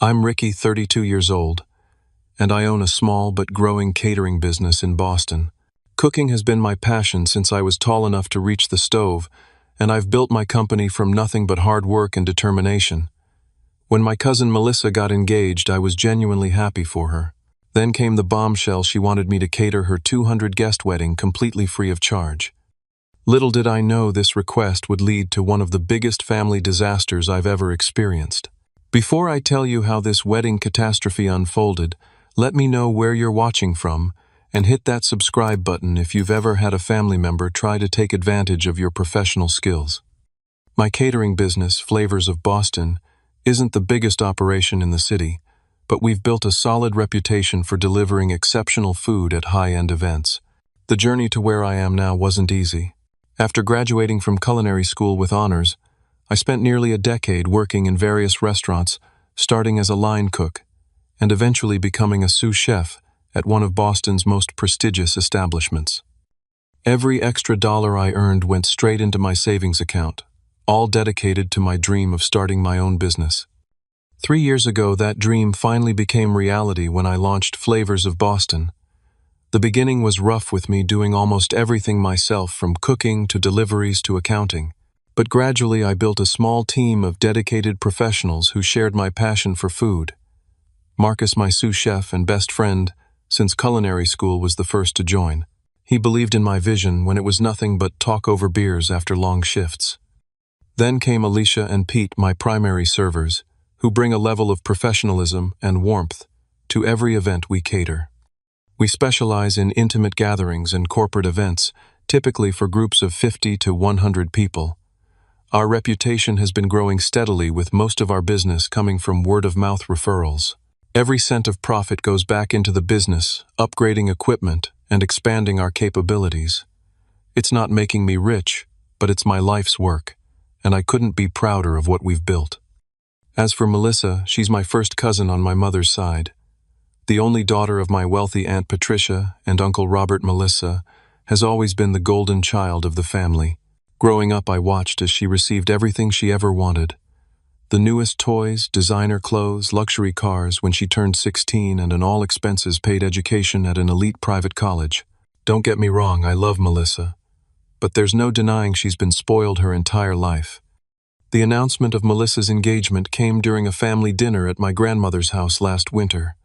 I'm Ricky, 32 years old, and I own a small but growing catering business in Boston. Cooking has been my passion since I was tall enough to reach the stove, and I've built my company from nothing but hard work and determination. When my cousin Melissa got engaged, I was genuinely happy for her. Then came the bombshell: she wanted me to cater her 200-guest wedding completely free of charge. Little did I know this request would lead to one of the biggest family disasters I've ever experienced. Before I tell you how this wedding catastrophe unfolded, let me know where you're watching from, and hit that subscribe button if you've ever had a family member try to take advantage of your professional skills. My catering business, Flavors of Boston, isn't the biggest operation in the city, but we've built a solid reputation for delivering exceptional food at high-end events. The journey to where I am now wasn't easy. After graduating from culinary school with honors, I spent nearly a decade working in various restaurants, starting as a line cook, and eventually becoming a sous chef at one of Boston's most prestigious establishments. Every extra dollar I earned went straight into my savings account, all dedicated to my dream of starting my own business. 3 years ago, that dream finally became reality when I launched Flavors of Boston. The beginning was rough, with me doing almost everything myself, from cooking to deliveries to accounting. But gradually I built a small team of dedicated professionals who shared my passion for food. Marcus, my sous chef and best friend since culinary school, was the first to join. He believed in my vision when it was nothing but talk over beers after long shifts. Then came Alicia and Pete, my primary servers, who bring a level of professionalism and warmth to every event we cater. We specialize in intimate gatherings and corporate events, typically for groups of 50 to 100 people. Our reputation has been growing steadily, with most of our business coming from word-of-mouth referrals. Every cent of profit goes back into the business, upgrading equipment and expanding our capabilities. It's not making me rich, but it's my life's work, and I couldn't be prouder of what we've built. As for Melissa, she's my first cousin on my mother's side. The only daughter of my wealthy Aunt Patricia and Uncle Robert. Melissa has always been the golden child of the family. Growing up, I watched as she received everything she ever wanted. The newest toys, designer clothes, luxury cars when she turned 16, and an all-expenses-paid education at an elite private college. Don't get me wrong, I love Melissa, but there's no denying she's been spoiled her entire life. The announcement of Melissa's engagement came during a family dinner at my grandmother's house last winter.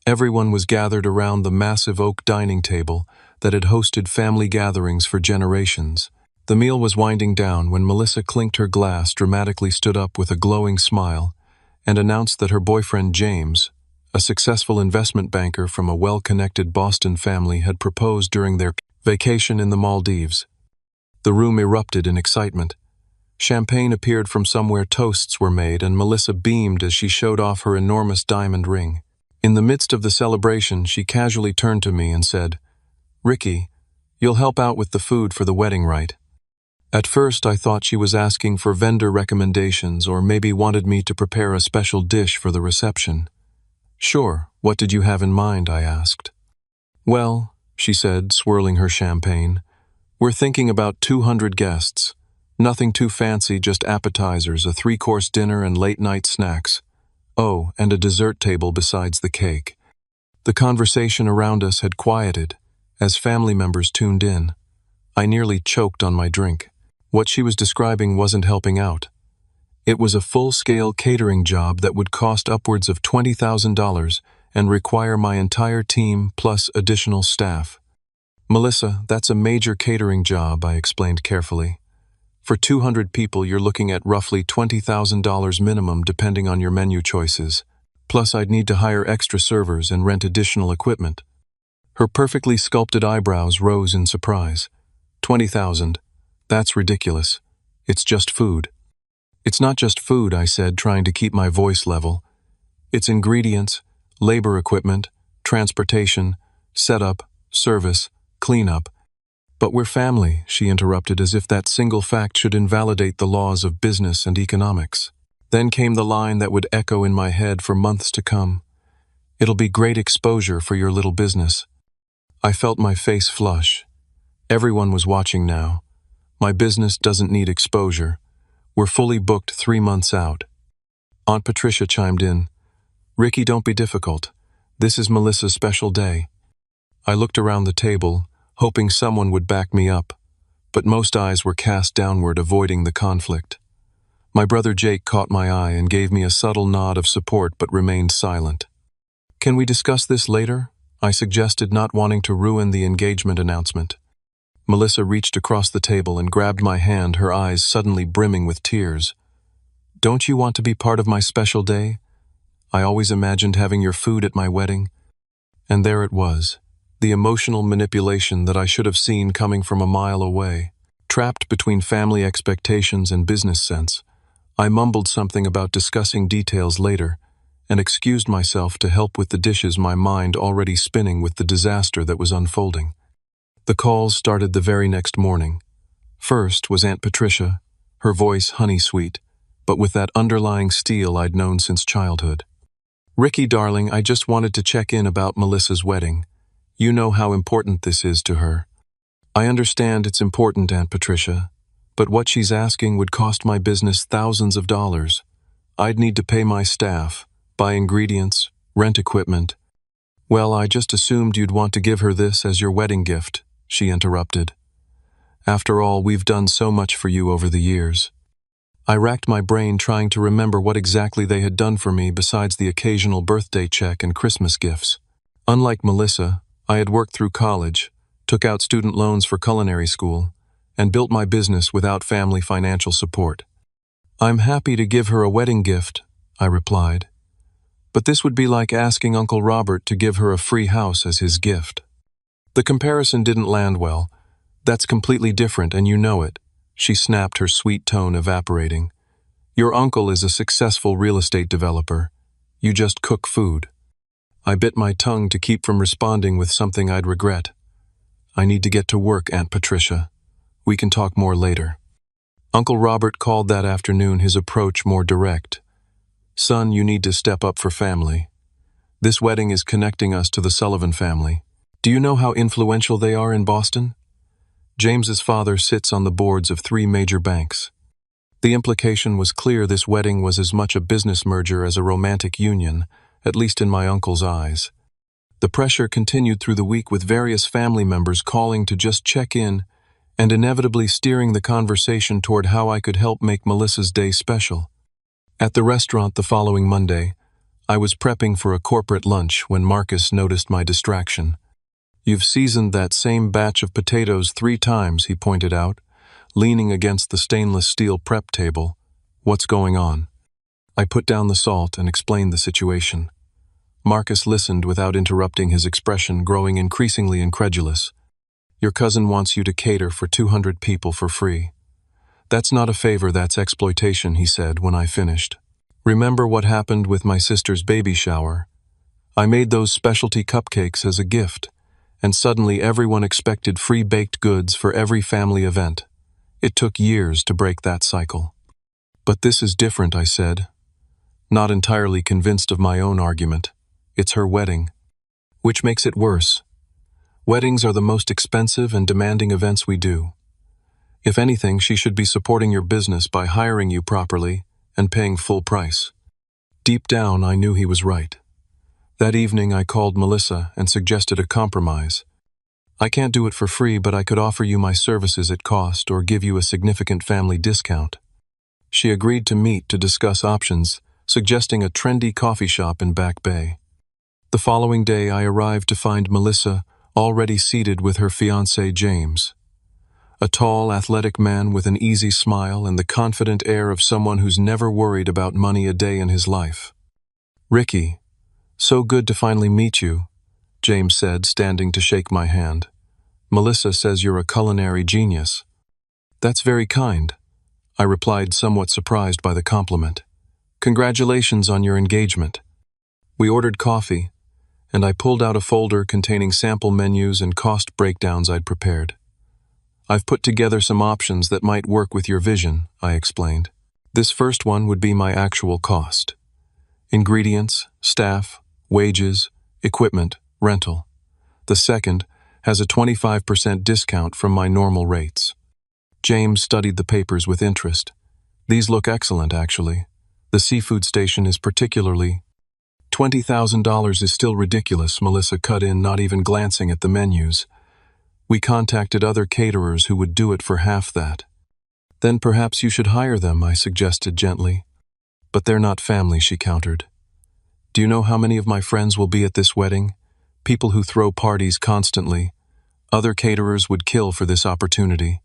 Everyone was gathered around the massive oak dining table that had hosted family gatherings for generations. The meal was winding down when Melissa clinked her glass, dramatically stood up with a glowing smile, and announced that her boyfriend James, a successful investment banker from a well-connected Boston family, had proposed during their vacation in the Maldives. The room erupted in excitement. Champagne appeared from somewhere, toasts were made, and Melissa beamed as she showed off her enormous diamond ring. In the midst of the celebration, she casually turned to me and said, "Ricky, you'll help out with the food for the wedding, right?" At first, I thought she was asking for vendor recommendations, or maybe wanted me to prepare a special dish for the reception. "Sure, what did you have in mind?" I asked. "Well," she said, swirling her champagne, "we're thinking about 200 guests. Nothing too fancy, just appetizers, a 3-course dinner, and late-night snacks. Oh, and a dessert table besides the cake." The conversation around us had quieted as family members tuned in. I nearly choked on my drink. What she was describing wasn't helping out. It was a full-scale catering job that would cost upwards of $20,000 and require my entire team plus additional staff. "Melissa, that's a major catering job," I explained carefully. "For 200 people, you're looking at roughly $20,000 minimum, depending on your menu choices. Plus, I'd need to hire extra servers and rent additional equipment." Her perfectly sculpted eyebrows rose in surprise. "20,000? That's ridiculous. It's just food." "It's not just food," I said, trying to keep my voice level. "It's ingredients, labor, equipment, transportation, setup, service, cleanup." "But we're family," she interrupted, as if that single fact should invalidate the laws of business and economics. Then came the line that would echo in my head for months to come. "It'll be great exposure for your little business." I felt my face flush. Everyone was watching now. My business doesn't need exposure. We're fully booked 3 months out. Aunt Patricia chimed in. Ricky, don't be difficult. This is Melissa's special day. I looked around the table, hoping someone would back me up, but most eyes were cast downward, avoiding the conflict. My brother Jake caught my eye and gave me a subtle nod of support but remained silent. Can we discuss this later? I suggested, not wanting to ruin the engagement announcement. Melissa reached across the table and grabbed my hand, her eyes suddenly brimming with tears. Don't you want to be part of my special day? I always imagined having your food at my wedding. And there it was, the emotional manipulation that I should have seen coming from a mile away. Trapped between family expectations and business sense, I mumbled something about discussing details later and excused myself to help with the dishes, my mind already spinning with the disaster that was unfolding. The calls started the very next morning. First was Aunt Patricia, her voice honey-sweet, but with that underlying steel I'd known since childhood. Ricky, darling, I just wanted to check in about Melissa's wedding. You know how important this is to her. I understand it's important, Aunt Patricia, but what she's asking would cost my business thousands of dollars. I'd need to pay my staff, buy ingredients, rent equipment. Well, I just assumed you'd want to give her this as your wedding gift, she interrupted. After all, we've done so much for you over the years. I racked my brain trying to remember what exactly they had done for me besides the occasional birthday check and Christmas gifts. Unlike Melissa, I had worked through college, took out student loans for culinary school, and built my business without family financial support. I'm happy to give her a wedding gift, I replied. But this would be like asking Uncle Robert to give her a free house as his gift. The comparison didn't land well. That's completely different, and you know it, she snapped, her sweet tone evaporating. Your uncle is a successful real estate developer. You just cook food. I bit my tongue to keep from responding with something I'd regret. I need to get to work, Aunt Patricia. We can talk more later. Uncle Robert called that afternoon, his approach more direct. Son, you need to step up for family. This wedding is connecting us to the Sullivan family. Do you know how influential they are in Boston? James's father sits on the boards of 3 major banks. The implication was clear: this wedding was as much a business merger as a romantic union, at least in my uncle's eyes. The pressure continued through the week, with various family members calling to just check in and inevitably steering the conversation toward how I could help make Melissa's day special. At the restaurant the following Monday, I was prepping for a corporate lunch when Marcus noticed my distraction. You've seasoned that same batch of potatoes 3 times, he pointed out, leaning against the stainless steel prep table. What's going on? I put down the salt and explained the situation. Marcus listened without interrupting, his expression growing increasingly incredulous. Your cousin wants you to cater for 200 people for free. That's not a favor, that's exploitation, he said when I finished. Remember what happened with my sister's baby shower? I made those specialty cupcakes as a gift, and suddenly everyone expected free baked goods for every family event. It took years to break that cycle. But this is different, I said, not entirely convinced of my own argument. It's her wedding. Which makes it worse. Weddings are the most expensive and demanding events we do. If anything, she should be supporting your business by hiring you properly and paying full price. Deep down, I knew he was right. That evening, I called Melissa and suggested a compromise. I can't do it for free, but I could offer you my services at cost or give you a significant family discount. She agreed to meet to discuss options, suggesting a trendy coffee shop in Back Bay. The following day, I arrived to find Melissa already seated with her fiancé, James. A tall, athletic man with an easy smile and the confident air of someone who's never worried about money a day in his life. Ricky, so good to finally meet you, James said, standing to shake my hand. Melissa says you're a culinary genius. That's very kind, I replied, somewhat surprised by the compliment. Congratulations on your engagement. We ordered coffee, and I pulled out a folder containing sample menus and cost breakdowns I'd prepared. I've put together some options that might work with your vision, I explained. This first one would be my actual cost. Ingredients, staff, wages, equipment, rental. The second has a 25% discount from my normal rates. James studied the papers with interest. These look excellent, actually. The seafood station is particularly $20,000 is still ridiculous, Melissa cut in, not even glancing at the menus. We contacted other caterers who would do it for half that. Then perhaps you should hire them, I suggested gently. But they're not family, she countered. Do you know how many of my friends will be at this wedding? People who throw parties constantly. Other caterers would kill for this opportunity.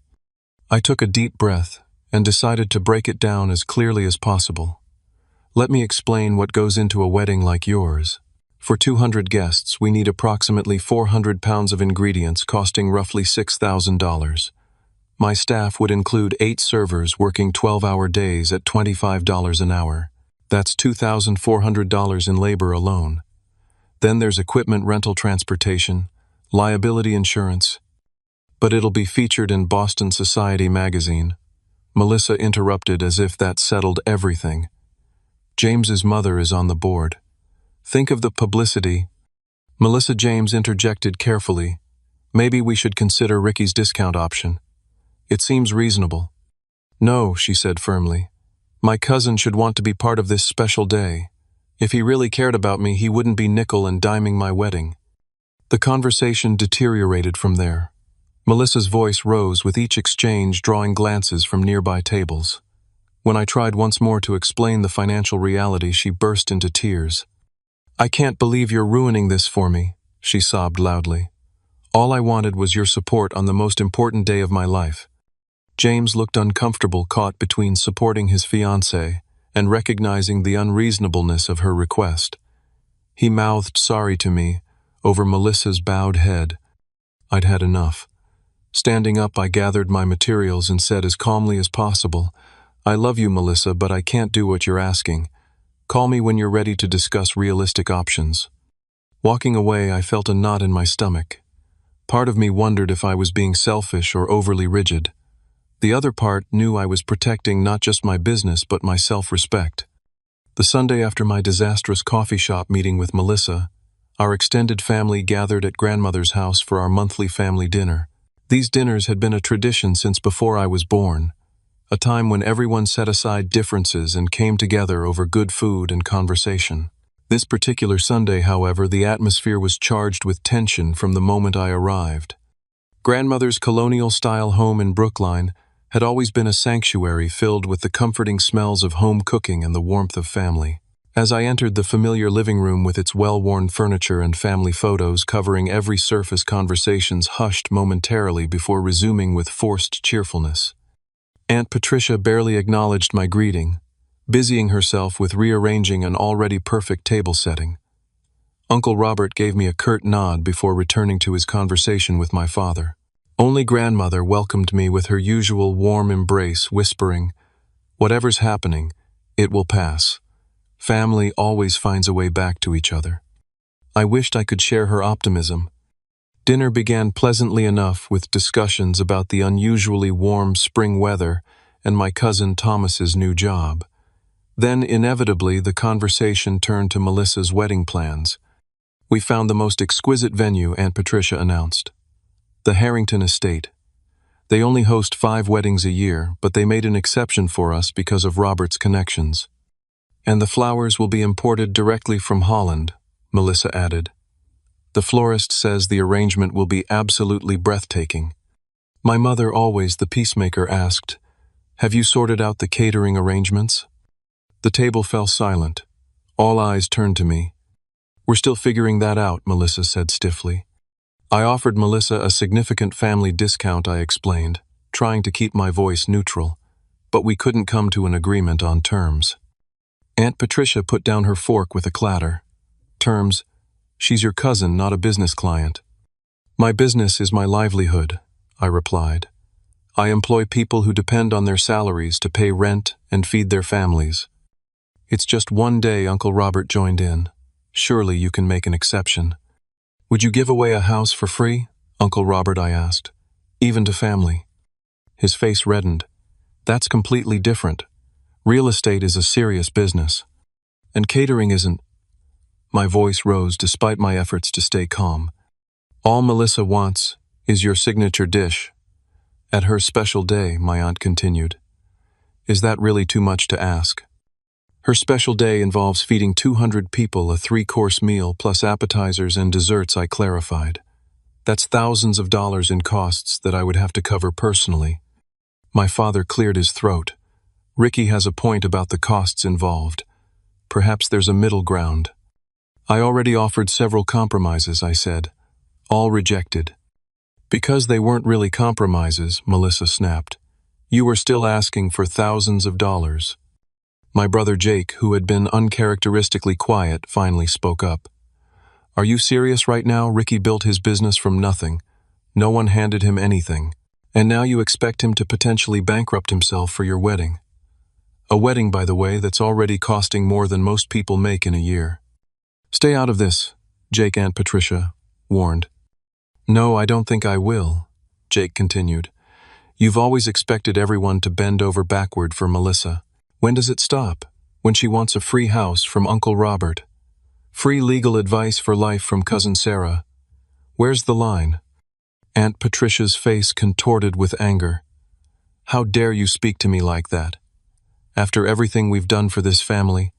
I took a deep breath and decided to break it down as clearly as possible. Let me explain what goes into a wedding like yours. For 200 guests, we need approximately 400 pounds of ingredients costing roughly $6,000. My staff would include 8 servers working 12-hour days at $25 an hour. That's $2,400 in labor alone. Then there's equipment rental, transportation, liability insurance. But it'll be featured in Boston Society magazine. Melissa interrupted as if that settled everything. James's mother is on the board. Think of the publicity. Melissa James interjected carefully. Maybe we should consider Ricky's discount option. It seems reasonable. No, she said firmly. My cousin should want to be part of this special day. If he really cared about me, he wouldn't be nickel and diming my wedding. The conversation deteriorated from there. Melissa's voice rose with each exchange, drawing glances from nearby tables. When I tried once more to explain the financial reality, she burst into tears. I can't believe you're ruining this for me, she sobbed loudly. All I wanted was your support on the most important day of my life. James looked uncomfortable, caught between supporting his fiancée and recognizing the unreasonableness of her request. He mouthed sorry to me over Melissa's bowed head. I'd had enough. Standing up, I gathered my materials and said as calmly as possible, I love you, Melissa, but I can't do what you're asking. Call me when you're ready to discuss realistic options. Walking away, I felt a knot in my stomach. Part of me wondered if I was being selfish or overly rigid. The other part knew I was protecting not just my business but my self-respect. The Sunday after my disastrous coffee shop meeting with Melissa, our extended family gathered at grandmother's house for our monthly family dinner. These dinners had been a tradition since before I was born, a time when everyone set aside differences and came together over good food and conversation. This particular Sunday, however, the atmosphere was charged with tension from the moment I arrived. Grandmother's colonial-style home in Brookline had always been a sanctuary filled with the comforting smells of home cooking and the warmth of family. As I entered the familiar living room with its well-worn furniture and family photos covering every surface, conversations hushed momentarily before resuming with forced cheerfulness. Aunt Patricia barely acknowledged my greeting, busying herself with rearranging an already perfect table setting. Uncle Robert gave me a curt nod before returning to his conversation with my father. Only grandmother welcomed me with her usual warm embrace, whispering, "Whatever's happening, it will pass. Family always finds a way back to each other." I wished I could share her optimism. Dinner began pleasantly enough with discussions about the unusually warm spring weather and my cousin Thomas's new job. Then, inevitably, the conversation turned to Melissa's wedding plans. We found the most exquisite venue, Aunt Patricia announced. The Harrington Estate. They only host 5 weddings a year, but they made an exception for us because of Robert's connections. And the flowers will be imported directly from Holland, Melissa added. The florist says the arrangement will be absolutely breathtaking. My mother, always the peacemaker, asked, "Have you sorted out the catering arrangements?" The table fell silent. All eyes turned to me. "We're still figuring that out," Melissa said stiffly. I offered Melissa a significant family discount, I explained, trying to keep my voice neutral, but we couldn't come to an agreement on terms. Aunt Patricia put down her fork with a clatter. "Terms? She's your cousin, not a business client." "My business is my livelihood," I replied. "I employ people who depend on their salaries to pay rent and feed their families." "It's just one day," Uncle Robert joined in. "Surely you can make an exception." "Would you give away a house for free, Uncle Robert?" I asked. "Even to family?" His face reddened. "That's completely different. Real estate is a serious business. And catering isn't." My voice rose despite my efforts to stay calm. "All Melissa wants is your signature dish. At her special day," my aunt continued. "Is that really too much to ask?" Her special day involves feeding 200 people a 3-course meal plus appetizers and desserts, I clarified. That's thousands of dollars in costs that I would have to cover personally. My father cleared his throat. Ricky has a point about the costs involved. Perhaps there's a middle ground. I already offered several compromises, I said. All rejected. Because they weren't really compromises, Melissa snapped. You were still asking for thousands of dollars. My brother Jake, who had been uncharacteristically quiet, finally spoke up. Are you serious right now? Ricky built his business from nothing. No one handed him anything. And now you expect him to potentially bankrupt himself for your wedding. A wedding, by the way, that's already costing more than most people make in a year. Stay out of this, Jake, Aunt Patricia warned. No, I don't think I will, Jake continued. You've always expected everyone to bend over backward for Melissa. When does it stop? When she wants a free house from Uncle Robert. Free legal advice for life from Cousin Sarah. Where's the line? Aunt Patricia's face contorted with anger. How dare you speak to me like that? After everything we've done for this family.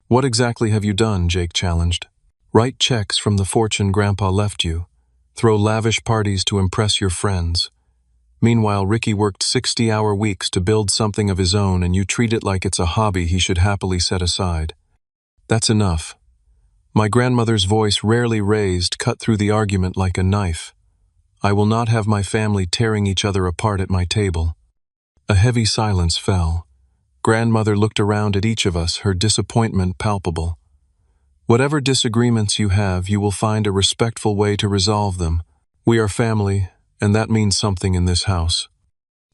What exactly have you done? Jake challenged. Write checks from the fortune Grandpa left you. Throw lavish parties to impress your friends. Meanwhile, Ricky worked 60-hour weeks to build something of his own, and you treat it like it's a hobby he should happily set aside. That's enough. My grandmother's voice, rarely raised, cut through the argument like a knife. I will not have my family tearing each other apart at my table. A heavy silence fell. Grandmother looked around at each of us, her disappointment palpable. Whatever disagreements you have, you will find a respectful way to resolve them. We are family, and that means something in this house.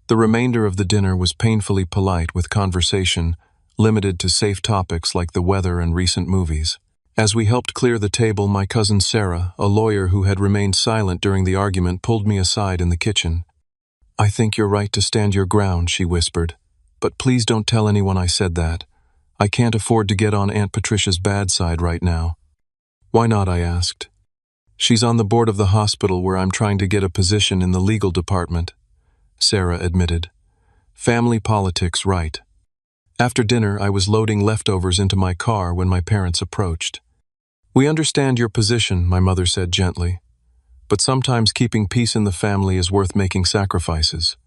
The remainder of the dinner was painfully polite, with conversation limited to safe topics like the weather and recent movies. As we helped clear the table, my cousin Sarah, a lawyer who had remained silent during the argument, pulled me aside in the kitchen. I think you're right to stand your ground, she whispered. But please don't tell anyone I said that. I can't afford to get on Aunt Patricia's bad side right now. Why not? I asked. She's on the board of the hospital where I'm trying to get a position in the legal department, Sarah admitted. Family politics, right. After dinner, I was loading leftovers into my car when my parents approached. We understand your position, my mother said gently. But sometimes keeping peace in the family is worth making sacrifices.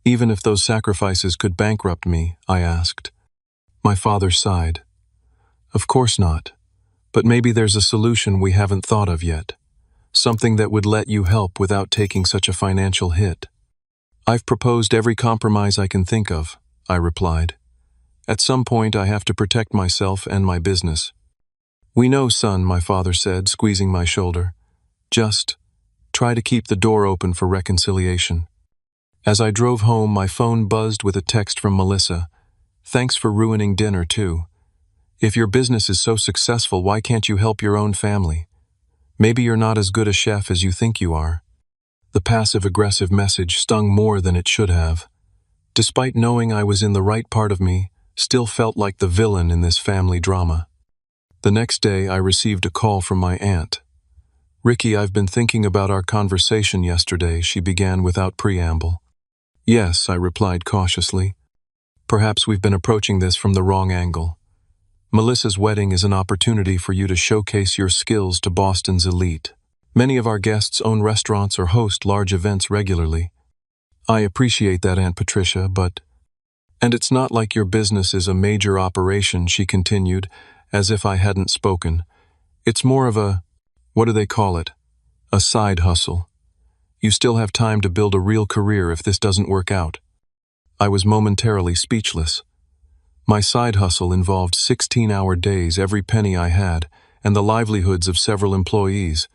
Even if those sacrifices could bankrupt me, I asked. My father sighed. Of course not. But maybe there's a solution we haven't thought of yet. Something that would let you help without taking such a financial hit. I've proposed every compromise I can think of, I replied. At some point, I have to protect myself and my business. We know, son, my father said, squeezing my shoulder. Just try to keep the door open for reconciliation. As I drove home, my phone buzzed with a text from Melissa. Thanks for ruining dinner, too. If your business is so successful, why can't you help your own family? Maybe you're not as good a chef as you think you are. The passive-aggressive message stung more than it should have. Despite knowing I was in the right part of me, still felt like the villain in this family drama. The next day, I received a call from my aunt. Ricky, I've been thinking about our conversation yesterday, she began without preamble. Yes, I replied cautiously. Perhaps we've been approaching this from the wrong angle. Melissa's wedding is an opportunity for you to showcase your skills to Boston's elite. Many of our guests own restaurants or host large events regularly. I appreciate that, Aunt Patricia, but... And it's not like your business is a major operation, she continued, as if I hadn't spoken. It's more of a, what do they call it? A side hustle. You still have time to build a real career if this doesn't work out. I was momentarily speechless. My side hustle involved 16-hour days, every penny I had, and the livelihoods of several employees.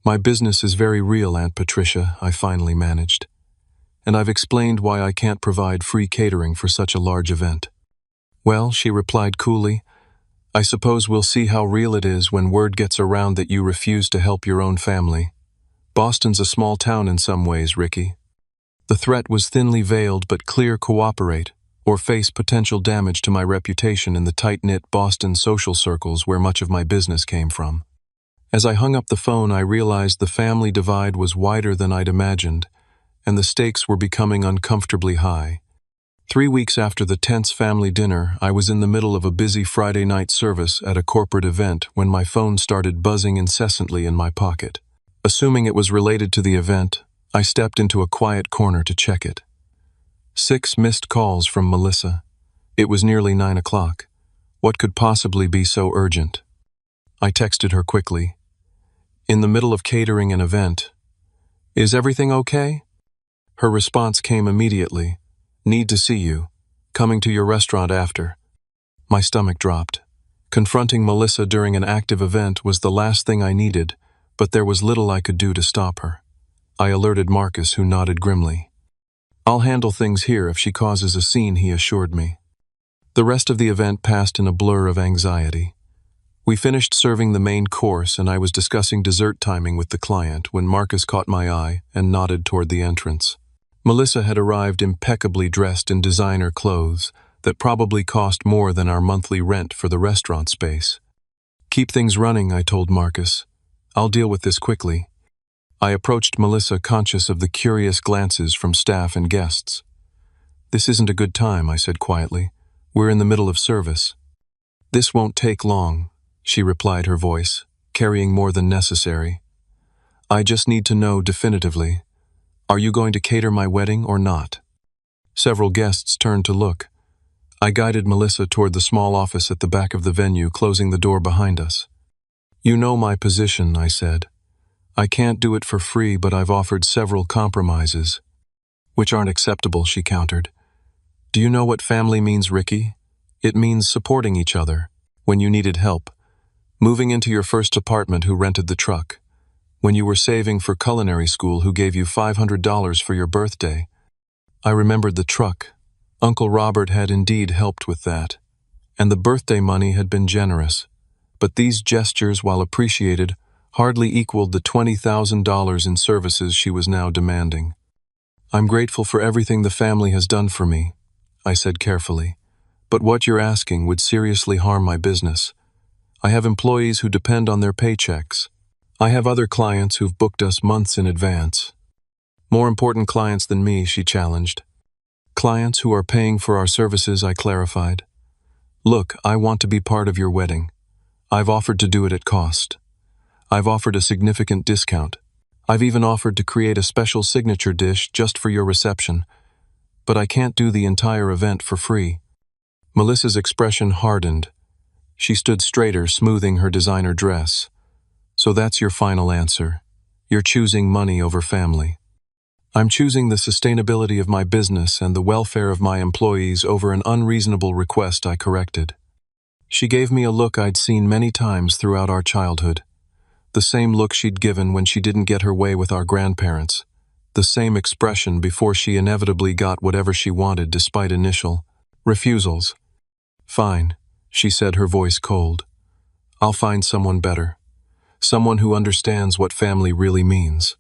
My business is very real, Aunt Patricia, I finally managed. And I've explained why I can't provide free catering for such a large event. Well, she replied coolly, I suppose we'll see how real it is when word gets around that you refuse to help your own family. Boston's a small town in some ways, Ricky. The threat was thinly veiled but clear: cooperate, or face potential damage to my reputation in the tight-knit Boston social circles where much of my business came from. As I hung up the phone, I realized the family divide was wider than I'd imagined, and the stakes were becoming uncomfortably high. 3 weeks after the tense family dinner, I was in the middle of a busy Friday night service at a corporate event when my phone started buzzing incessantly in my pocket. Assuming it was related to the event, I stepped into a quiet corner to check it. 6 missed calls from Melissa. It was nearly 9 o'clock. What could possibly be so urgent? I texted her quickly. In the middle of catering an event. Is everything okay? Her response came immediately. Need to see you. Coming to your restaurant after. My stomach dropped. Confronting Melissa during an active event was the last thing I needed, but there was little I could do to stop her. I alerted Marcus, who nodded grimly. I'll handle things here if she causes a scene, he assured me. The rest of the event passed in a blur of anxiety. We finished serving the main course and I was discussing dessert timing with the client when Marcus caught my eye and nodded toward the entrance. Melissa had arrived impeccably dressed in designer clothes that probably cost more than our monthly rent for the restaurant space. Keep things running, I told Marcus. I'll deal with this quickly. I approached Melissa, conscious of the curious glances from staff and guests. This isn't a good time, I said quietly. We're in the middle of service. This won't take long, she replied, her voice carrying more than necessary. I just need to know definitively. Are you going to cater my wedding or not? Several guests turned to look. I guided Melissa toward the small office at the back of the venue, closing the door behind us. You know my position, I said. I can't do it for free, but I've offered several compromises. Which aren't acceptable, she countered. Do you know what family means, Ricky? It means supporting each other. When you needed help. Moving into your first apartment, who rented the truck. When you were saving for culinary school, who gave you $500 for your birthday. I remembered the truck. Uncle Robert had indeed helped with that. And the birthday money had been generous. But these gestures, while appreciated, hardly equaled the $20,000 in services she was now demanding. I'm grateful for everything the family has done for me, I said carefully. But what you're asking would seriously harm my business. I have employees who depend on their paychecks. I have other clients who've booked us months in advance. More important clients than me, she challenged. Clients who are paying for our services, I clarified. Look, I want to be part of your wedding. I've offered to do it at cost. I've offered a significant discount. I've even offered to create a special signature dish just for your reception. But I can't do the entire event for free. Melissa's expression hardened. She stood straighter, smoothing her designer dress. So that's your final answer. You're choosing money over family. I'm choosing the sustainability of my business and the welfare of my employees over an unreasonable request, I corrected. She gave me a look I'd seen many times throughout our childhood. The same look she'd given when she didn't get her way with our grandparents. The same expression before she inevitably got whatever she wanted despite initial refusals. Fine, she said, her voice cold. I'll find someone better. Someone who understands what family really means.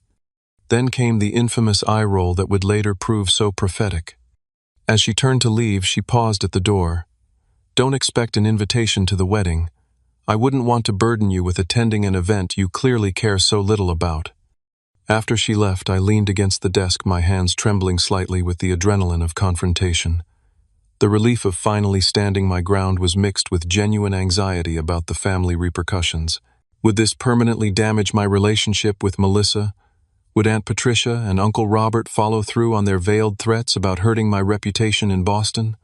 Then came the infamous eye roll that would later prove so prophetic. As she turned to leave, she paused at the door. Don't expect an invitation to the wedding. I wouldn't want to burden you with attending an event you clearly care so little about. After she left, I leaned against the desk, my hands trembling slightly with the adrenaline of confrontation. The relief of finally standing my ground was mixed with genuine anxiety about the family repercussions. Would this permanently damage my relationship with Melissa? Would Aunt Patricia and Uncle Robert follow through on their veiled threats about hurting my reputation in Boston?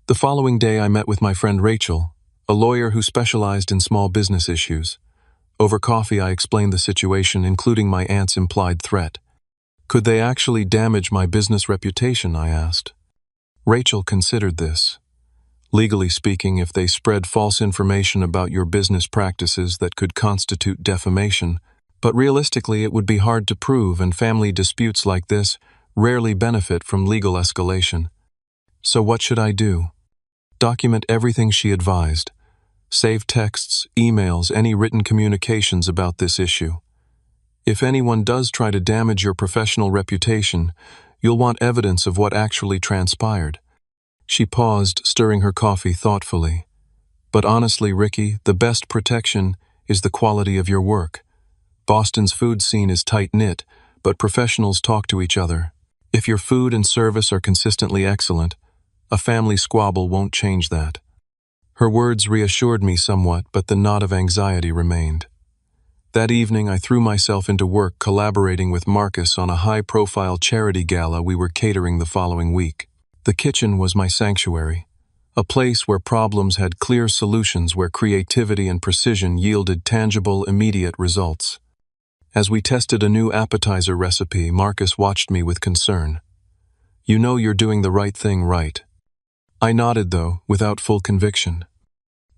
The following day, I met with my friend Rachel, a lawyer who specialized in small business issues. Over coffee, I explained the situation, including my aunt's implied threat. Could they actually damage my business reputation, I asked. Rachel considered this. Legally speaking, if they spread false information about your business practices, that could constitute defamation, but realistically it would be hard to prove, and family disputes like this rarely benefit from legal escalation. So what should I do? Document everything she advised. Save texts, emails, any written communications about this issue. If anyone does try to damage your professional reputation, you'll want evidence of what actually transpired. She paused, stirring her coffee thoughtfully. But honestly, Ricky, the best protection is the quality of your work. Boston's food scene is tight-knit, but professionals talk to each other. If your food and service are consistently excellent, A family squabble won't change that." Her words reassured me somewhat, but the knot of anxiety remained. That evening, I threw myself into work collaborating with Marcus on a high-profile charity gala we were catering the following week. The kitchen was my sanctuary, a place where problems had clear solutions, where creativity and precision yielded tangible, immediate results. As we tested a new appetizer recipe, Marcus watched me with concern. "You know you're doing the right thing, right?" I nodded, though, without full conviction.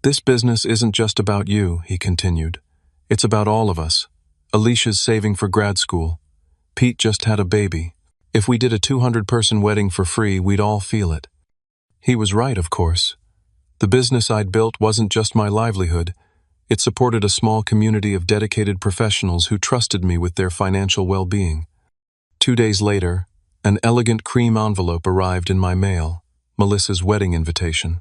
"This business isn't just about you," he continued. "It's about all of us. Alicia's saving for grad school. Pete just had a baby. If we did a 200-person wedding for free, we'd all feel it." He was right, of course. The business I'd built wasn't just my livelihood. It supported a small community of dedicated professionals who trusted me with their financial well-being. 2 days later, an elegant cream envelope arrived in my mail, Melissa's wedding invitation.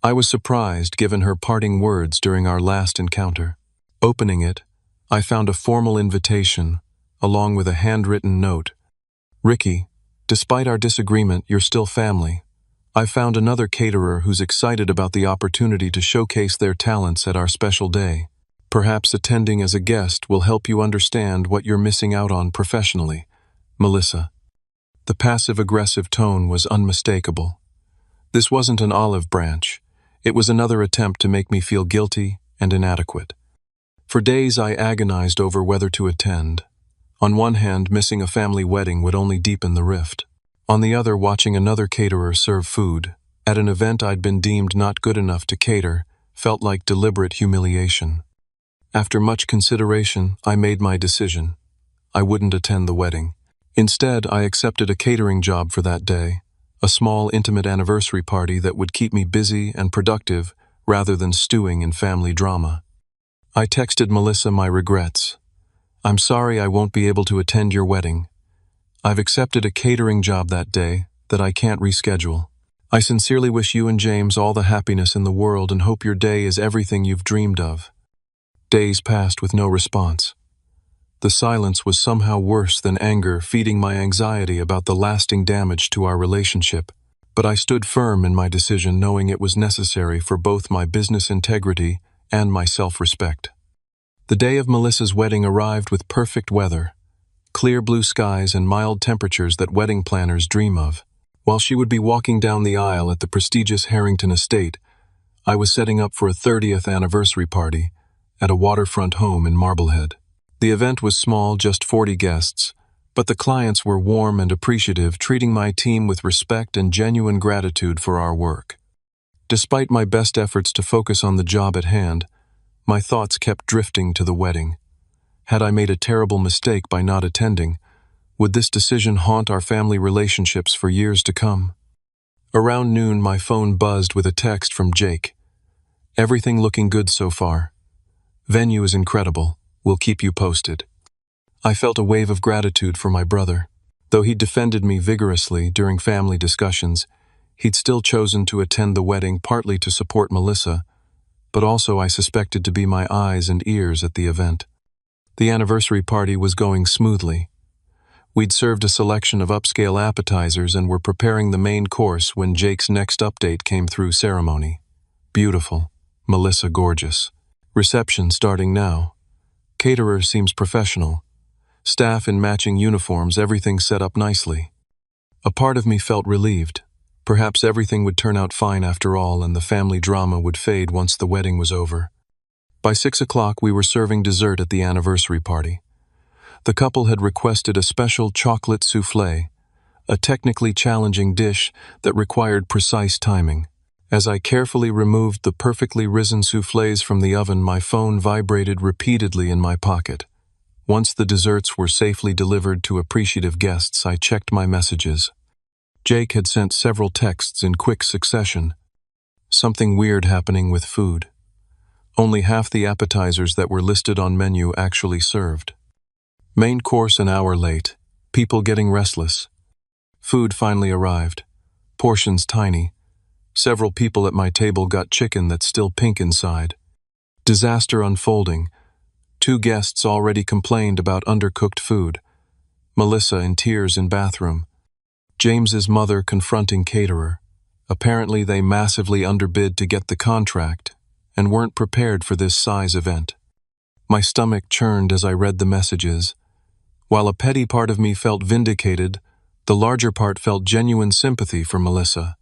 I was surprised, given her parting words during our last encounter. Opening it, I found a formal invitation, along with a handwritten note. "Ricky, despite our disagreement, you're still family. I've found another caterer who's excited about the opportunity to showcase their talents at our special day. Perhaps attending as a guest will help you understand what you're missing out on professionally. Melissa." The passive-aggressive tone was unmistakable. This wasn't an olive branch. It was another attempt to make me feel guilty and inadequate. For days I agonized over whether to attend. On one hand, missing a family wedding would only deepen the rift. On the other, watching another caterer serve food at an event I'd been deemed not good enough to cater felt like deliberate humiliation. After much consideration, I made my decision. I wouldn't attend the wedding. Instead, I accepted a catering job for that day, a small, intimate anniversary party that would keep me busy and productive rather than stewing in family drama. I texted Melissa my regrets. "I'm sorry I won't be able to attend your wedding. I've accepted a catering job that day that I can't reschedule. I sincerely wish you and James all the happiness in the world and hope your day is everything you've dreamed of." Days passed with no response. The silence was somehow worse than anger, feeding my anxiety about the lasting damage to our relationship. But I stood firm in my decision, knowing it was necessary for both my business integrity and my self-respect. The day of Melissa's wedding arrived with perfect weather, clear blue skies and mild temperatures that wedding planners dream of. While she would be walking down the aisle at the prestigious Harrington estate, I was setting up for a 30th anniversary party at a waterfront home in Marblehead. The event was small, just 40 guests, but the clients were warm and appreciative, treating my team with respect and genuine gratitude for our work. Despite my best efforts to focus on the job at hand, my thoughts kept drifting to the wedding. Had I made a terrible mistake by not attending? Would this decision haunt our family relationships for years to come? Around noon, my phone buzzed with a text from Jake. "Everything looking good so far. Venue is incredible. We'll keep you posted." I felt a wave of gratitude for my brother. Though he defended me vigorously during family discussions, he'd still chosen to attend the wedding, partly to support Melissa, but also I suspected to be my eyes and ears at the event. The anniversary party was going smoothly. We'd served a selection of upscale appetizers and were preparing the main course when Jake's next update came through. "Ceremony. Beautiful. Melissa gorgeous. Reception starting now. Caterer seems professional. Staff in matching uniforms, everything set up nicely." A part of me felt relieved. Perhaps everything would turn out fine after all, and the family drama would fade once the wedding was over. By 6 o'clock, we were serving dessert at the anniversary party. The couple had requested a special chocolate soufflé, a technically challenging dish that required precise timing. As I carefully removed the perfectly risen soufflés from the oven, my phone vibrated repeatedly in my pocket. Once the desserts were safely delivered to appreciative guests, I checked my messages. Jake had sent several texts in quick succession. Something weird happening with food. Only half the appetizers that were listed on menu actually served. Main course an hour late. People getting restless. Food finally arrived. Portions tiny. Several people at my table got chicken that's still pink inside. Disaster unfolding. 2 guests already complained about undercooked food. Melissa in tears in bathroom. James's mother confronting caterer. Apparently they massively underbid to get the contract and weren't prepared for this size event. My stomach churned as I read the messages. While a petty part of me felt vindicated, the larger part felt genuine sympathy for Melissa.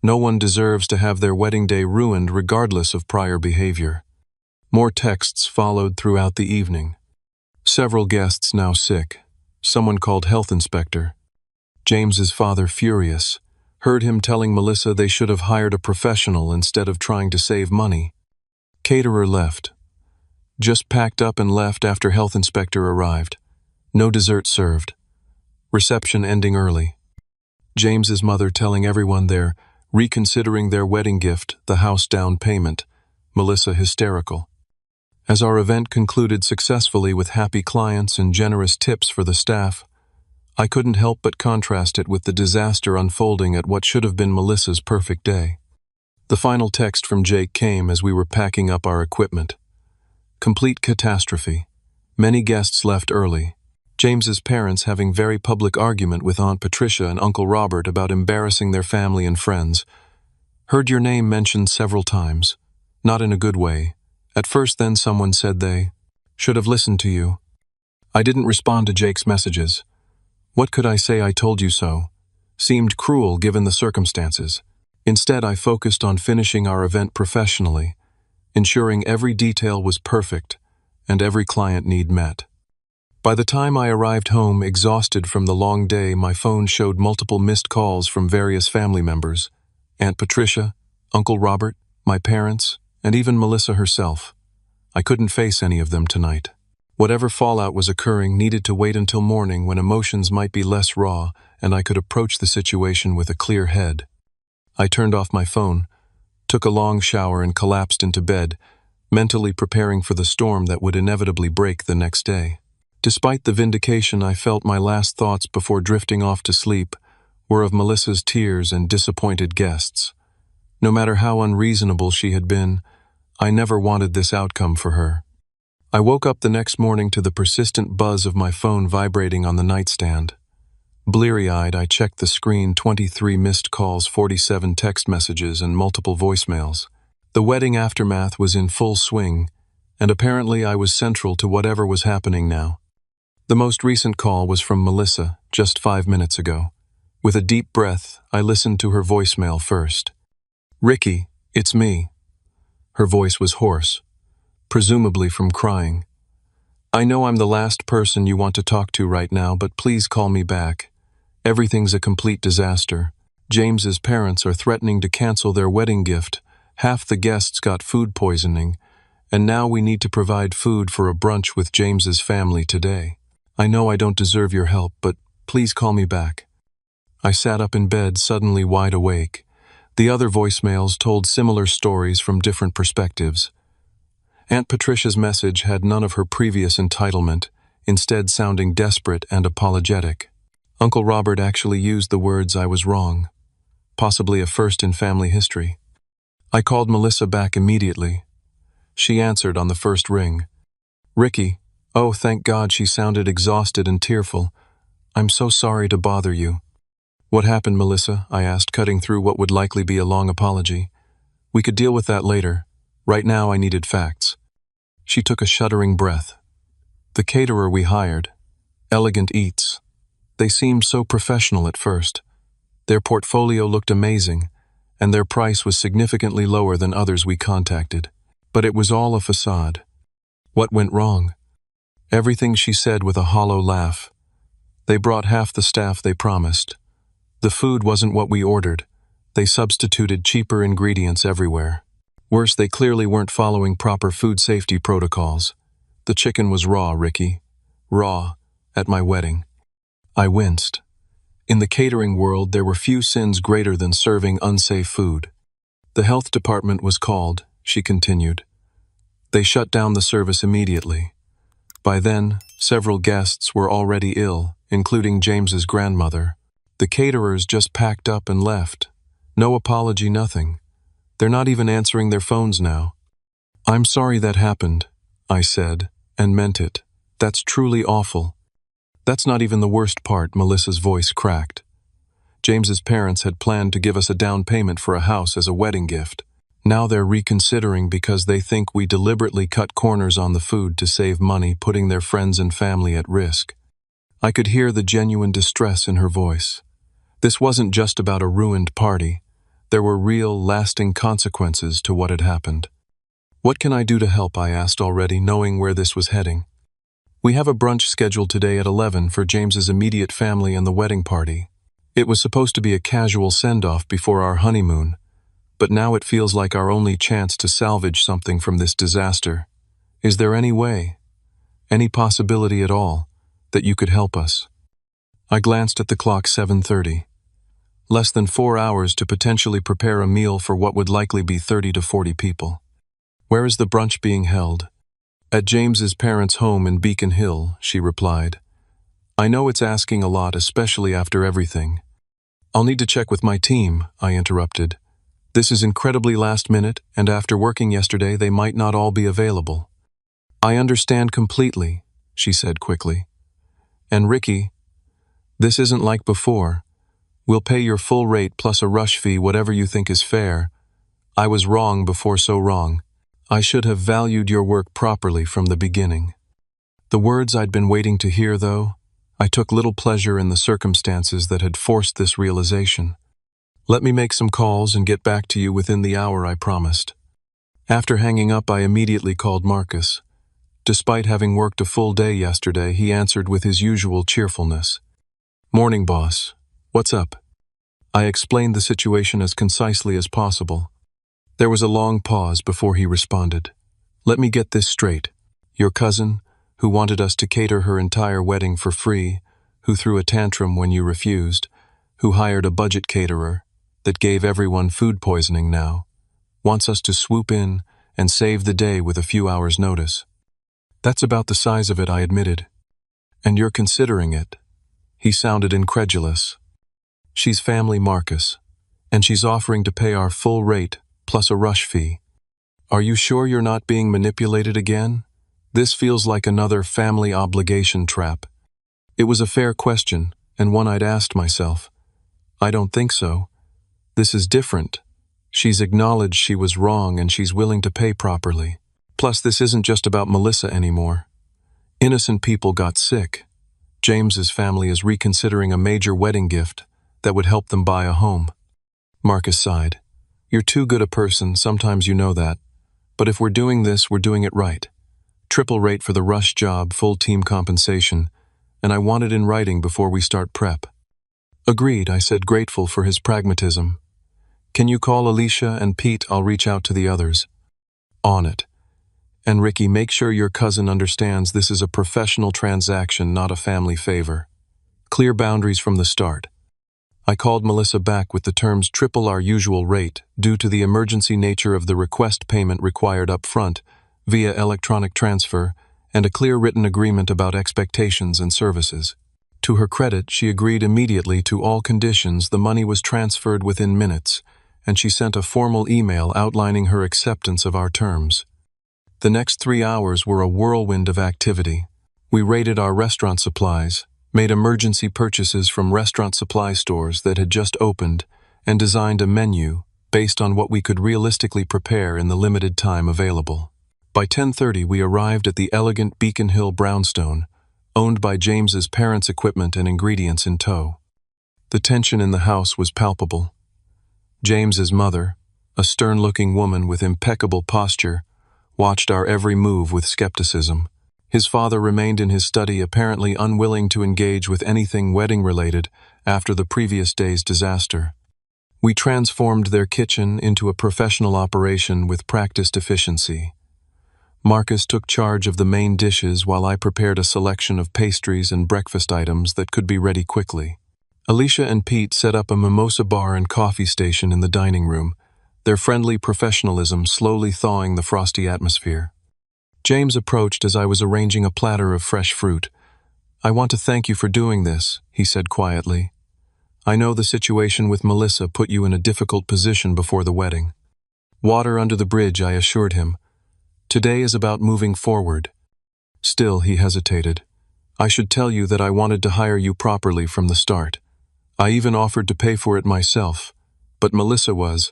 No one deserves to have their wedding day ruined regardless of prior behavior. More texts followed throughout the evening. Several guests now sick. Someone called health inspector. James's father furious. Heard him telling Melissa they should have hired a professional instead of trying to save money. Caterer left. Just packed up and left after health inspector arrived. No dessert served. Reception ending early. James's mother telling everyone they're reconsidering their wedding gift, the house down payment. Melissa hysterical. As our event concluded successfully with happy clients and generous tips for the staff, I couldn't help but contrast it with the disaster unfolding at what should have been Melissa's perfect day. The final text from Jake came as we were packing up our equipment. Complete catastrophe. Many guests left early. James's parents having very public argument with Aunt Patricia and Uncle Robert about embarrassing their family and friends. Heard your name mentioned several times. Not in a good way. At first then someone said they should have listened to you. I didn't respond to Jake's messages. What could I say? I told you so? Seemed cruel given the circumstances. Instead I focused on finishing our event professionally, ensuring every detail was perfect and every client need met. By the time I arrived home exhausted from the long day, my phone showed multiple missed calls from various family members. Aunt Patricia, Uncle Robert, my parents, and even Melissa herself. I couldn't face any of them tonight. Whatever fallout was occurring needed to wait until morning when emotions might be less raw and I could approach the situation with a clear head. I turned off my phone, took a long shower and collapsed into bed, mentally preparing for the storm that would inevitably break the next day. Despite the vindication, I felt my last thoughts before drifting off to sleep were of Melissa's tears and disappointed guests. No matter how unreasonable she had been, I never wanted this outcome for her. I woke up the next morning to the persistent buzz of my phone vibrating on the nightstand. Bleary-eyed, I checked the screen. 23 missed calls, 47 text messages, and multiple voicemails. The wedding aftermath was in full swing, and apparently I was central to whatever was happening now. The most recent call was from Melissa, just 5 minutes ago. With a deep breath, I listened to her voicemail first. "Ricky, it's me." Her voice was hoarse, presumably from crying. "I know I'm the last person you want to talk to right now, but please call me back. Everything's a complete disaster. James's parents are threatening to cancel their wedding gift. Half the guests got food poisoning, and now we need to provide food for a brunch with James's family today. I know I don't deserve your help, but please call me back." I sat up in bed, suddenly wide awake. The other voicemails told similar stories from different perspectives. Aunt Patricia's message had none of her previous entitlement, instead sounding desperate and apologetic. Uncle Robert actually used the words "I was wrong," possibly a first in family history. I called Melissa back immediately. She answered on the first ring. "Ricky, oh thank God," she sounded exhausted and tearful. "I'm so sorry to bother you." "What happened, Melissa?" I asked, cutting through what would likely be a long apology. "We could deal with that later. Right now I needed facts." She took a shuddering breath. "The caterer we hired, Elegant Eats. They seemed so professional at first. Their portfolio looked amazing, and their price was significantly lower than others we contacted. But it was all a facade." "What went wrong?" "Everything," she said with a hollow laugh. "They brought half the staff they promised. The food wasn't what we ordered. They substituted cheaper ingredients everywhere. Worse, they clearly weren't following proper food safety protocols. The chicken was raw, Ricky. Raw, at my wedding." I winced. In the catering world, there were few sins greater than serving unsafe food. "The health department was called," she continued. "They shut down the service immediately. By then, several guests were already ill, including James's grandmother. The caterers just packed up and left. No apology, nothing. They're not even answering their phones now." "I'm sorry that happened," I said, and meant it. "That's truly awful." "That's not even the worst part," Melissa's voice cracked. James's parents had planned to give us a down payment for a house as a wedding gift. Now they're reconsidering because they think we deliberately cut corners on the food to save money, putting their friends and family at risk. I could hear the genuine distress in her voice. This wasn't just about a ruined party. There were real, lasting consequences to what had happened. "What can I do to help?" I asked, already knowing where this was heading. "We have a brunch scheduled today at 11 for James's immediate family and the wedding party. It was supposed to be a casual send-off before our honeymoon, but now it feels like our only chance to salvage something from this disaster. Is there any way, any possibility at all, that you could help us?" I glanced at the clock. 7:30. Less than 4 hours to potentially prepare a meal for what would likely be 30 to 40 people. "Where is the brunch being held?" "At James's parents' home in Beacon Hill," she replied. "I know it's asking a lot, especially after everything." "I'll need to check with my team," I interrupted. "This is incredibly last minute, and after working yesterday, they might not all be available." "I understand completely," she said quickly. "And Ricky, this isn't like before. We'll pay your full rate plus a rush fee, whatever you think is fair. I was wrong before so wrong. I should have valued your work properly from the beginning." The words I'd been waiting to hear, though. I took little pleasure in the circumstances that had forced this realization. "Let me make some calls and get back to you within the hour," I promised. After hanging up, I immediately called Marcus. Despite having worked a full day yesterday, he answered with his usual cheerfulness. "Morning, boss. What's up?" I explained the situation as concisely as possible. There was a long pause before he responded. "Let me get this straight. Your cousin, who wanted us to cater her entire wedding for free, who threw a tantrum when you refused, who hired a budget caterer, that gave everyone food poisoning now, wants us to swoop in and save the day with a few hours' notice." "That's about the size of it," I admitted. "And you're considering it?" He sounded incredulous. "She's family, Marcus, and she's offering to pay our full rate plus a rush fee. Are you sure you're not being manipulated again? This feels like another family obligation trap." It was a fair question, and one I'd asked myself. "I don't think so. This is different. She's acknowledged she was wrong and she's willing to pay properly. Plus, this isn't just about Melissa anymore. Innocent people got sick. James's family is reconsidering a major wedding gift that would help them buy a home." Marcus sighed. "You're too good a person, sometimes you know that. But if we're doing this, we're doing it right. Triple rate for the rush job, full team compensation, and I want it in writing before we start prep." "Agreed," I said, grateful for his pragmatism. "Can you call Alicia and Pete? I'll reach out to the others." "On it. And Ricky, make sure your cousin understands this is a professional transaction, not a family favor. Clear boundaries from the start." I called Melissa back with the terms triple our usual rate due to the emergency nature of the request payment required up front via electronic transfer and a clear written agreement about expectations and services. To her credit, she agreed immediately to all conditions. The money was transferred within minutes, and she sent a formal email outlining her acceptance of our terms. The next 3 hours were a whirlwind of activity. We raided our restaurant supplies, made emergency purchases from restaurant supply stores that had just opened, and designed a menu based on what we could realistically prepare in the limited time available. By 10:30, we arrived at the elegant Beacon Hill brownstone, owned by James's parents' equipment and ingredients in tow. The tension in the house was palpable. James's mother, a stern-looking woman with impeccable posture, watched our every move with skepticism. His father remained in his study, apparently unwilling to engage with anything wedding-related after the previous day's disaster. We transformed their kitchen into a professional operation with practiced efficiency. Marcus took charge of the main dishes while I prepared a selection of pastries and breakfast items that could be ready quickly. Alicia and Pete set up a mimosa bar and coffee station in the dining room, their friendly professionalism slowly thawing the frosty atmosphere. James approached as I was arranging a platter of fresh fruit. "I want to thank you for doing this," he said quietly. "I know the situation with Melissa put you in a difficult position before the wedding." "Water under the bridge," I assured him. "Today is about moving forward." Still, he hesitated. "I should tell you that I wanted to hire you properly from the start. I even offered to pay for it myself, but Melissa was,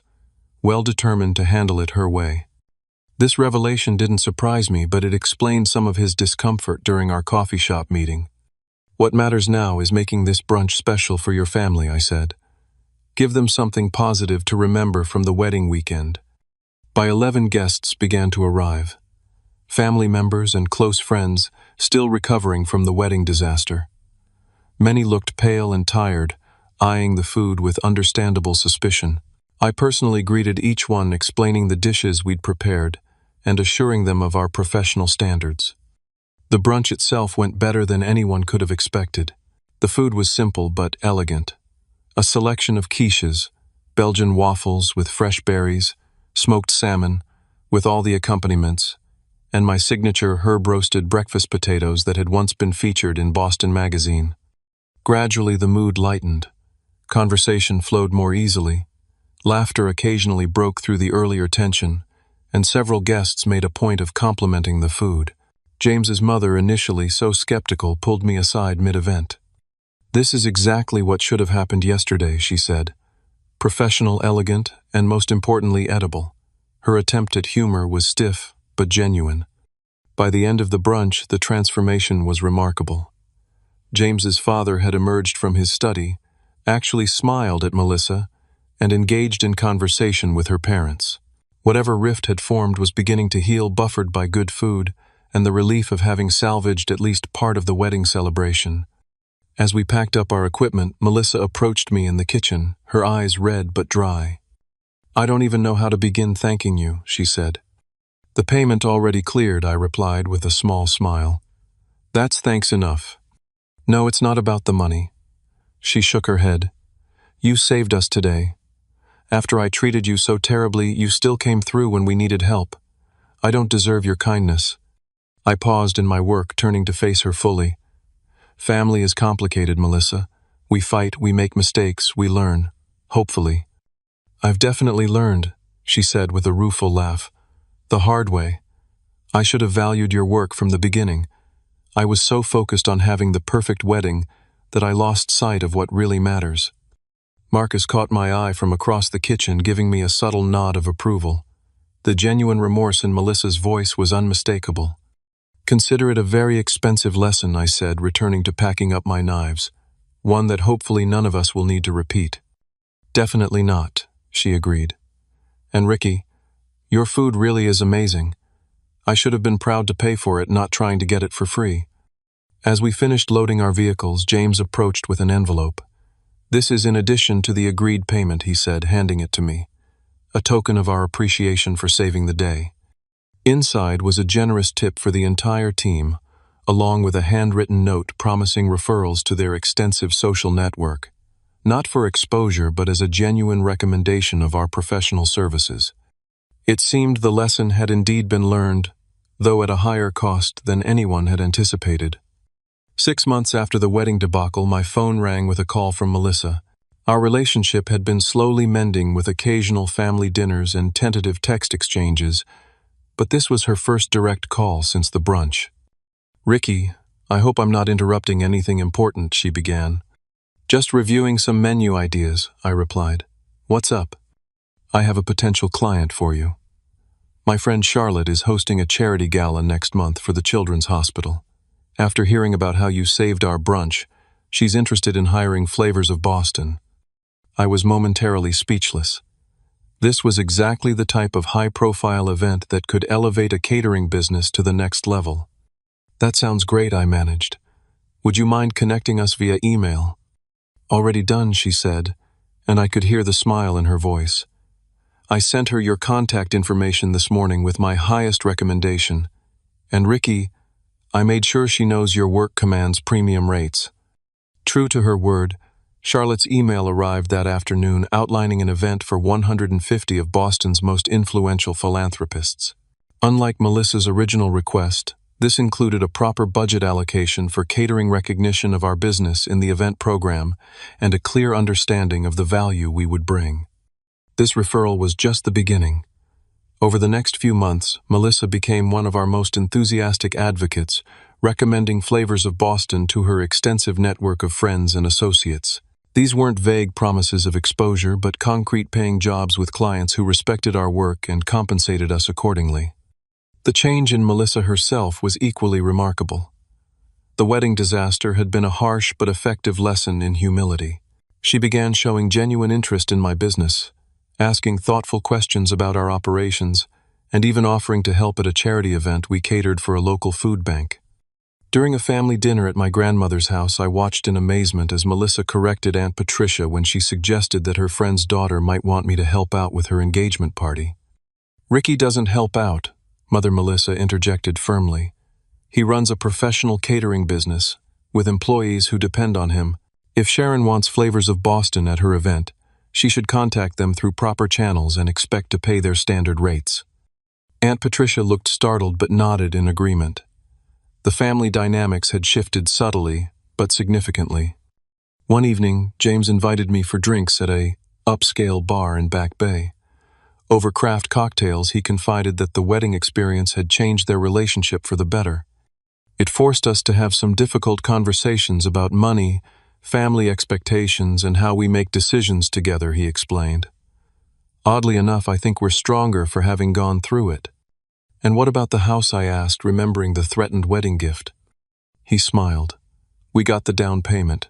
well determined to handle it her way. This revelation didn't surprise me, but it explained some of his discomfort during our coffee shop meeting. "What matters now is making this brunch special for your family," I said. "Give them something positive to remember from the wedding weekend." By 11, guests began to arrive. Family members and close friends still recovering from the wedding disaster. Many looked pale and tired, eyeing the food with understandable suspicion. I personally greeted each one, explaining the dishes we'd prepared and assuring them of our professional standards. The brunch itself went better than anyone could have expected. The food was simple but elegant. A selection of quiches, Belgian waffles with fresh berries, smoked salmon, with all the accompaniments, and my signature herb-roasted breakfast potatoes that had once been featured in Boston Magazine. Gradually the mood lightened. Conversation flowed more easily. Laughter occasionally broke through the earlier tension, and several guests made a point of complimenting the food. James's mother, initially so skeptical, pulled me aside mid-event. "This is exactly what should have happened yesterday," she said. "Professional, elegant, and most importantly edible." Her attempt at humor was stiff but genuine. By the end of the brunch, the transformation was remarkable. James's father had emerged from his study, actually smiled at Melissa, and engaged in conversation with her parents. Whatever rift had formed was beginning to heal, buffered by good food and the relief of having salvaged at least part of the wedding celebration. As we packed up our equipment, Melissa approached me in the kitchen, her eyes red but dry. "I don't even know how to begin thanking you," she said. "The payment already cleared," I replied with a small smile. "That's thanks enough." "No, it's not about the money." She shook her head. "You saved us today. After I treated you so terribly, you still came through when we needed help. I don't deserve your kindness." I paused in my work, turning to face her fully. "Family is complicated, Melissa. We fight, we make mistakes, we learn. Hopefully." "I've definitely learned," she said with a rueful laugh. "The hard way. I should have valued your work from the beginning. I was so focused on having the perfect wedding that I lost sight of what really matters." Marcus caught my eye from across the kitchen, giving me a subtle nod of approval. The genuine remorse in Melissa's voice was unmistakable. "Consider it a very expensive lesson," I said, returning to packing up my knives. "One that hopefully none of us will need to repeat." "Definitely not," she agreed. "And Ricky, your food really is amazing. I should have been proud to pay for it, not trying to get it for free." As we finished loading our vehicles, James approached with an envelope. "This is in addition to the agreed payment," he said, handing it to me. "A token of our appreciation for saving the day." Inside was a generous tip for the entire team, along with a handwritten note promising referrals to their extensive social network, not for exposure but as a genuine recommendation of our professional services. It seemed the lesson had indeed been learned, though at a higher cost than anyone had anticipated. 6 months after the wedding debacle, my phone rang with a call from Melissa. Our relationship had been slowly mending with occasional family dinners and tentative text exchanges, but this was her first direct call since the brunch. "Ricky, I hope I'm not interrupting anything important," she began. "Just reviewing some menu ideas," I replied. "What's up?" "I have a potential client for you. My friend Charlotte is hosting a charity gala next month for the Children's Hospital. After hearing about how you saved our brunch, she's interested in hiring flavors of Boston." I was momentarily speechless. This was exactly the type of high-profile event that could elevate a catering business to the next level. "That sounds great," I managed. "Would you mind connecting us via email?" "Already done," she said, and I could hear the smile in her voice. "I sent her your contact information this morning with my highest recommendation. And Ricky, I made sure she knows your work commands premium rates." True to her word, Charlotte's email arrived that afternoon outlining an event for 150 of Boston's most influential philanthropists. Unlike Melissa's original request, this included a proper budget allocation for catering recognition of our business in the event program and a clear understanding of the value we would bring. This referral was just the beginning. Over the next few months, Melissa became one of our most enthusiastic advocates, recommending flavors of Boston to her extensive network of friends and associates. These weren't vague promises of exposure, but concrete paying jobs with clients who respected our work and compensated us accordingly. The change in Melissa herself was equally remarkable. The wedding disaster had been a harsh but effective lesson in humility. She began showing genuine interest in my business, asking thoughtful questions about our operations, and even offering to help at a charity event we catered for a local food bank. During a family dinner at my grandmother's house, I watched in amazement as Melissa corrected Aunt Patricia when she suggested that her friend's daughter might want me to help out with her engagement party. "Ricky doesn't help out," Mother Melissa interjected firmly. "He runs a professional catering business, with employees who depend on him. If Sharon wants flavors of Boston at her event, she should contact them through proper channels and expect to pay their standard rates." Aunt Patricia looked startled but nodded in agreement. The family dynamics had shifted subtly, but significantly. One evening, James invited me for drinks at a upscale bar in Back Bay. Over craft cocktails, he confided that the wedding experience had changed their relationship for the better. "It forced us to have some difficult conversations about money, family expectations, and how we make decisions together," he explained. "Oddly enough, I think we're stronger for having gone through it." "And what about the house?" I asked, remembering the threatened wedding gift. He smiled. "We got the down payment.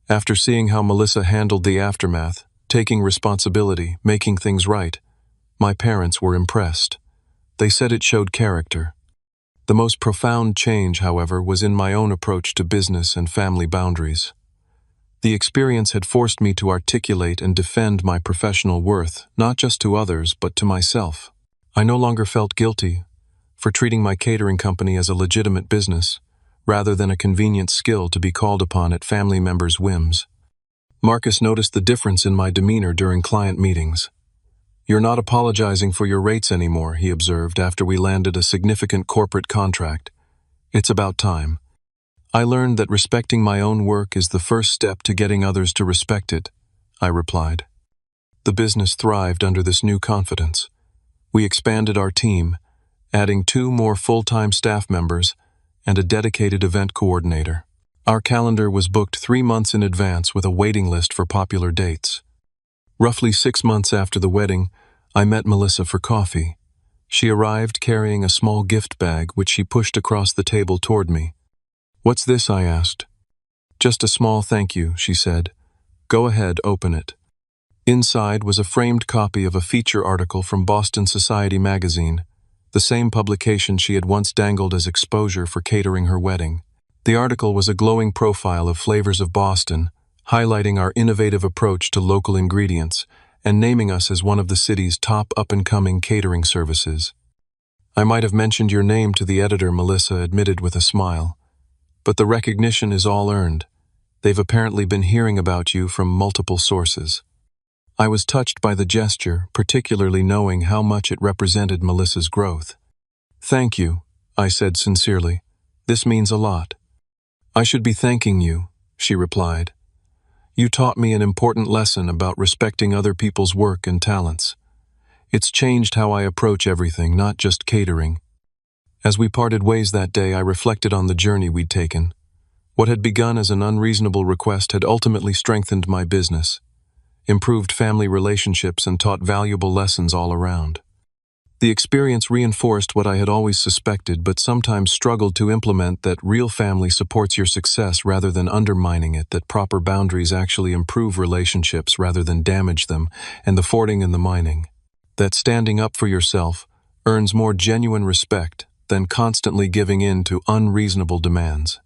After seeing how Melissa handled the aftermath, taking responsibility, making things right, my parents were impressed. They said it showed character. The most profound change, however, was in my own approach to business and family boundaries. The experience had forced me to articulate and defend my professional worth, not just to others, but to myself. I no longer felt guilty for treating my catering company as a legitimate business, rather than a convenient skill to be called upon at family members' whims. Marcus noticed the difference in my demeanor during client meetings. "You're not apologizing for your rates anymore," he observed after we landed a significant corporate contract. "It's about time." "I learned that respecting my own work is the first step to getting others to respect it," I replied. The business thrived under this new confidence. We expanded our team, adding 2 more full-time staff members and a dedicated event coordinator. Our calendar was booked 3 months in advance with a waiting list for popular dates. Roughly 6 months after the wedding, I met Melissa for coffee. She arrived carrying a small gift bag, which she pushed across the table toward me. "What's this?" I asked. "Just a small thank you," she said. "Go ahead, open it." Inside was a framed copy of a feature article from Boston Society magazine, the same publication she had once dangled as exposure for catering her wedding. The article was a glowing profile of Flavors of Boston, highlighting our innovative approach to local ingredients and naming us as one of the city's top up-and-coming catering services. "I might have mentioned your name to the editor," Melissa admitted with a smile. "But the recognition is all earned. They've apparently been hearing about you from multiple sources." I was touched by the gesture, particularly knowing how much it represented Melissa's growth. "Thank you," I said sincerely. "This means a lot." "I should be thanking you," she replied. "You taught me an important lesson about respecting other people's work and talents. It's changed how I approach everything, not just catering." As we parted ways that day, I reflected on the journey we'd taken. What had begun as an unreasonable request had ultimately strengthened my business, improved family relationships, and taught valuable lessons all around. The experience reinforced what I had always suspected but sometimes struggled to implement, that real family supports your success rather than undermining it, that proper boundaries actually improve relationships rather than damage them, and the forting and the mining. That standing up for yourself earns more genuine respect than constantly giving in to unreasonable demands.